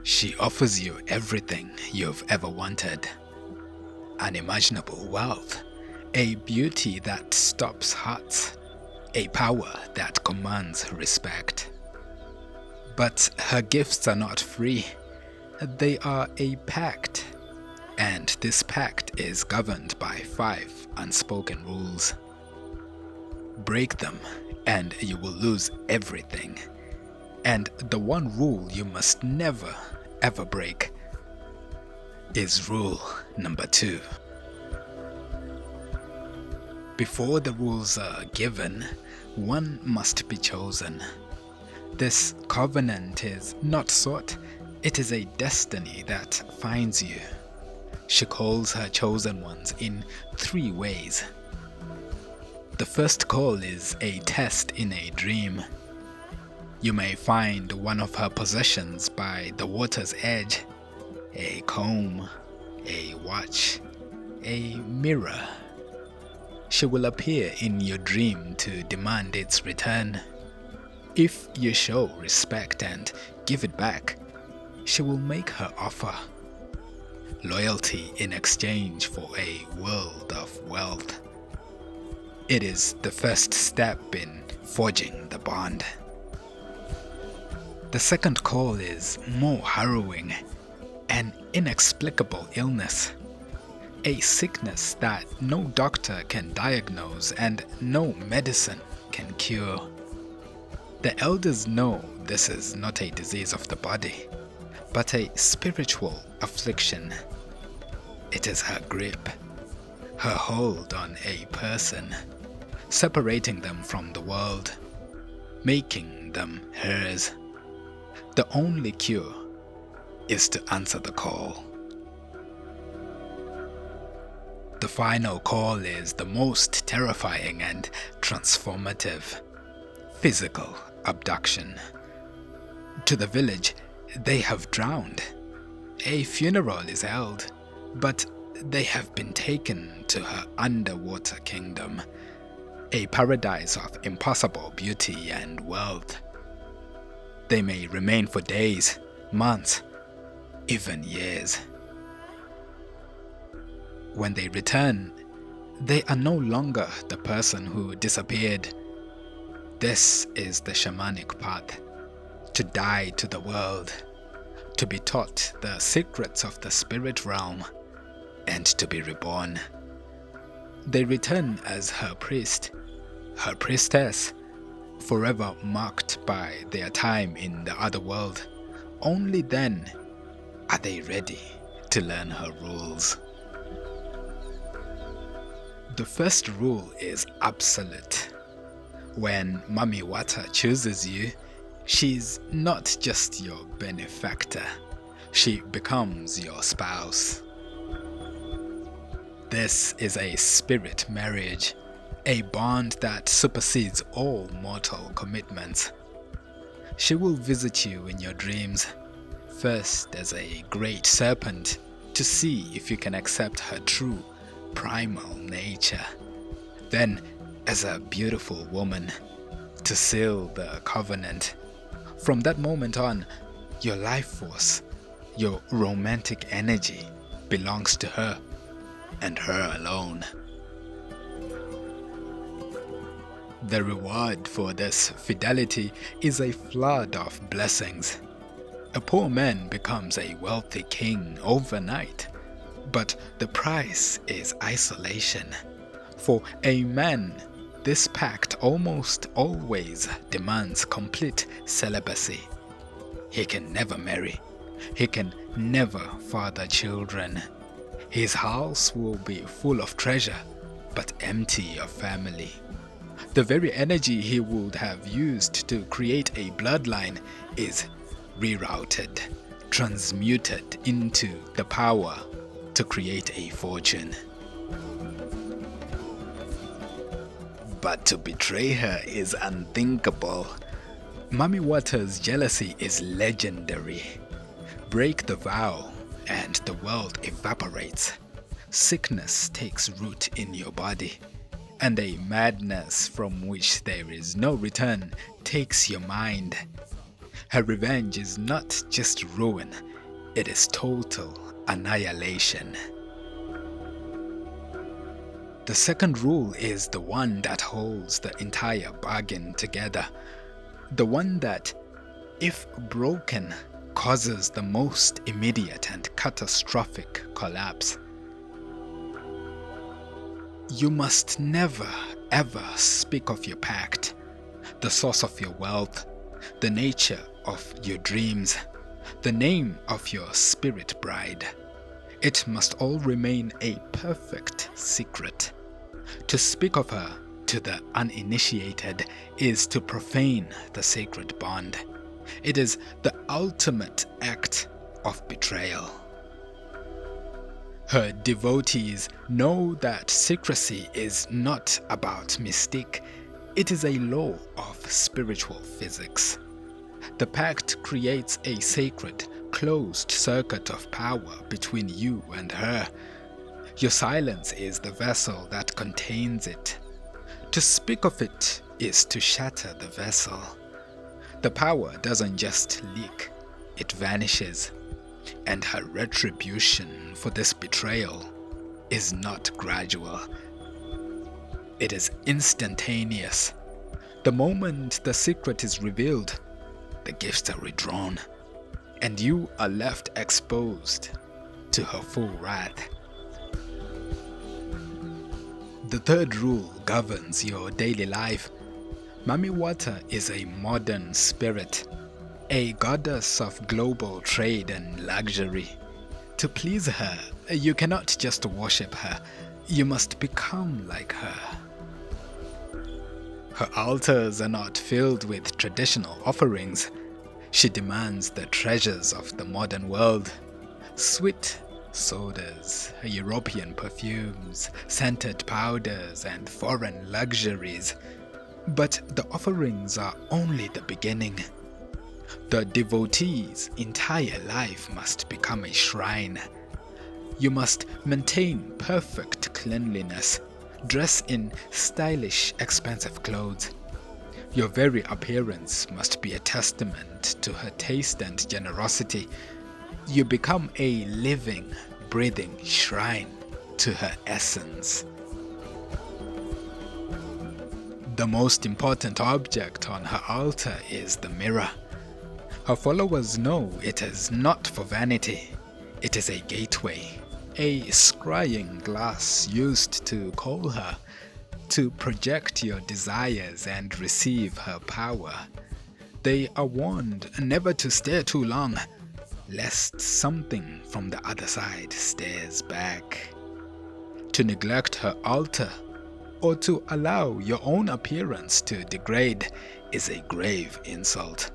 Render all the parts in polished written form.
She offers you everything you've ever wanted: unimaginable wealth, a beauty that stops hearts, a power that commands respect. But her gifts are not free. They are a pact, and this pact is governed by 5 unspoken rules. Break them, and you will lose everything. And the one rule you must never, ever break is rule number 2. Before the rules are given, one must be chosen. This covenant is not sought, it is a destiny that finds you. She calls her chosen ones in 3 ways. The first call is a test in a dream. You may find one of her possessions by the water's edge: a comb, a watch, a mirror. She will appear in your dream to demand its return. If you show respect and give it back, she will make her offer: loyalty in exchange for a world of wealth. It is the first step in forging the bond. The second call is more harrowing: an inexplicable illness. A sickness that no doctor can diagnose and no medicine can cure. The elders know this is not a disease of the body, but a spiritual affliction. It is her grip, her hold on a person, separating them from the world, making them hers. The only cure is to answer the call. The final call is the most terrifying and transformative: physical abduction. To the village, they have drowned. A funeral is held, but they have been taken to her underwater kingdom, a paradise of impossible beauty and wealth. They may remain for days, months, even years. When they return, they are no longer the person who disappeared. This is the shamanic path: to die to the world, to be taught the secrets of the spirit realm, and to be reborn. They return as her priest, her priestess, forever marked by their time in the other world. Only then are they ready to learn her rules. The first rule is absolute. When Mami Wata chooses you, she's not just your benefactor, she becomes your spouse. This is a spirit marriage, a bond that supersedes all mortal commitments. She will visit you in your dreams, first as a great serpent to see if you can accept her true primal nature, then as a beautiful woman to seal the covenant. From that moment on, your life force, your romantic energy belongs to her and her alone. The reward for this fidelity is a flood of blessings. A poor man becomes a wealthy king overnight, but the price is isolation. For a man, this pact almost always demands complete celibacy. He can never marry. He can never father children. His house will be full of treasure, but empty of family. The very energy he would have used to create a bloodline is rerouted, transmuted into the power to create a fortune. But to betray her is unthinkable. Mami Wata's jealousy is legendary. Break the vow, and the world evaporates. Sickness takes root in your body, and a madness from which there is no return takes your mind. Her revenge is not just ruin, It is total annihilation. The second rule is the one that holds the entire bargain together. The one that, if broken, causes the most immediate and catastrophic collapse. You must never, ever speak of your pact, the source of your wealth, the nature of your dreams, the name of your spirit bride. It must all remain a perfect secret. To speak of her to the uninitiated is to profane the sacred bond. It is the ultimate act of betrayal. Her devotees know that secrecy is not about mystique. It is a law of spiritual physics. The pact creates a sacred, closed circuit of power between you and her. Your silence is the vessel that contains it. To speak of it is to shatter the vessel. The power doesn't just leak, it vanishes. And her retribution for this betrayal is not gradual. It is instantaneous. The moment the secret is revealed, the gifts are withdrawn, and you are left exposed to her full wrath. The third rule governs your daily life. Mami Wata is a modern spirit, a goddess of global trade and luxury. To please her, you cannot just worship her, you must become like her. Her altars are not filled with traditional offerings. She demands the treasures of the modern world. Sweet sodas, European perfumes, scented powders, and foreign luxuries. But the offerings are only the beginning. The devotee's entire life must become a shrine. You must maintain perfect cleanliness, dress in stylish, expensive clothes. Your very appearance must be a testament to her taste and generosity. You become a living, breathing shrine to her essence. The most important object on her altar is the mirror. Her followers know it is not for vanity. It is a gateway, a scrying glass used to call her, to project your desires and receive her power. They are warned never to stare too long, lest something from the other side stares back. To neglect her altar, or to allow your own appearance to degrade, is a grave insult.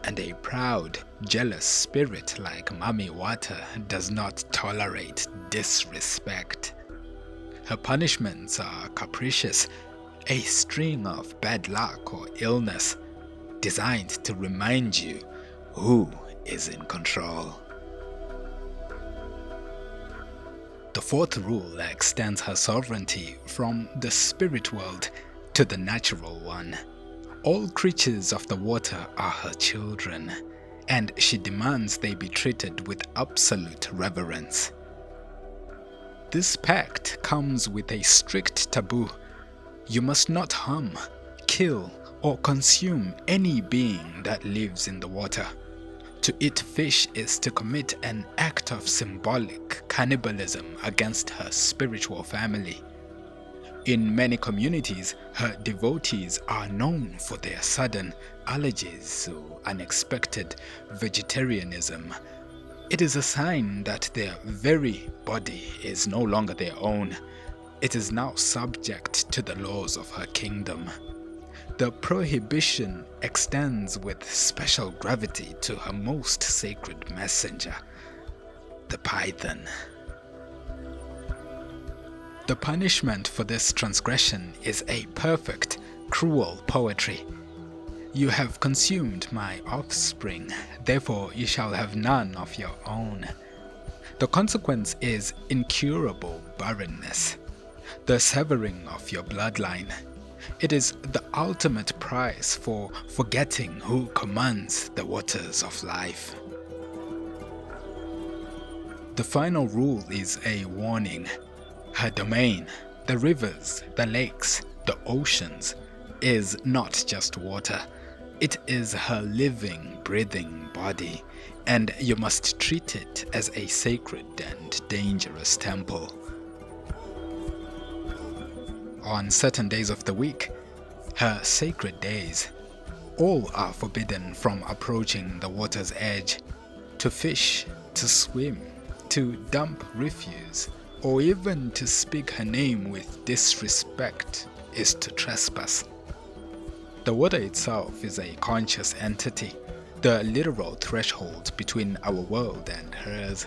And a proud, jealous spirit like Mami Wata does not tolerate disrespect. Her punishments are capricious, a string of bad luck or illness, designed to remind you who is in control. The fourth rule extends her sovereignty from the spirit world to the natural one. All creatures of the water are her children, and she demands they be treated with absolute reverence. This pact comes with a strict taboo. You must not harm, kill, or consume any being that lives in the water. To eat fish is to commit an act of symbolic cannibalism against her spiritual family. In many communities, her devotees are known for their sudden allergies or unexpected vegetarianism. It is a sign that their very body is no longer their own. It is now subject to the laws of her kingdom. The prohibition extends with special gravity to her most sacred messenger, the python. The punishment for this transgression is a perfect, cruel poetry. You have consumed my offspring, therefore you shall have none of your own. The consequence is incurable barrenness, the severing of your bloodline. It is the ultimate price for forgetting who commands the waters of life. The final rule is a warning. Her domain, the rivers, the lakes, the oceans, is not just water. It is her living, breathing body, and you must treat it as a sacred and dangerous temple. On certain days of the week, her sacred days, all are forbidden from approaching the water's edge. To fish, to swim, to dump refuse, or even to speak her name with disrespect is to trespass. The water itself is a conscious entity, the literal threshold between our world and hers.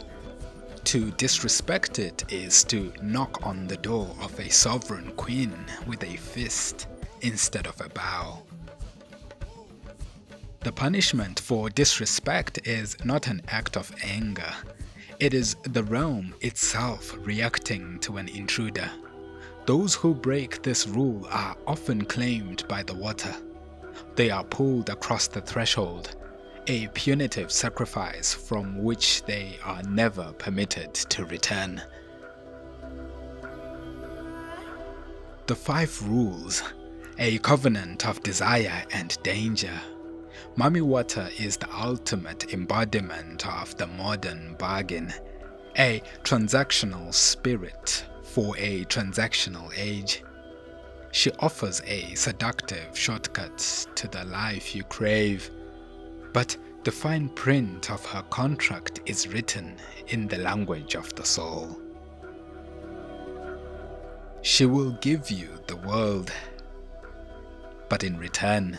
To disrespect it is to knock on the door of a sovereign queen with a fist instead of a bow. The punishment for disrespect is not an act of anger. It is the realm itself reacting to an intruder. Those who break this rule are often claimed by the water. They are pulled across the threshold, a punitive sacrifice from which they are never permitted to return. The 5 rules, a covenant of desire and danger. Mami Wata is the ultimate embodiment of the modern bargain, a transactional spirit for a transactional age. She offers a seductive shortcut to the life you crave, but the fine print of her contract is written in the language of the soul. She will give you the world, but in return,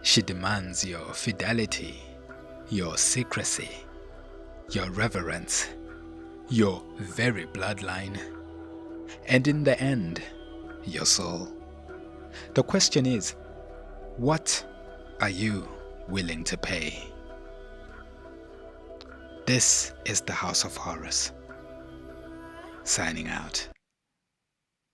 she demands your fidelity, your secrecy, your reverence, your very bloodline, and in the end, your soul. The question is, what are you willing to pay? This is the House of Horrors, signing out.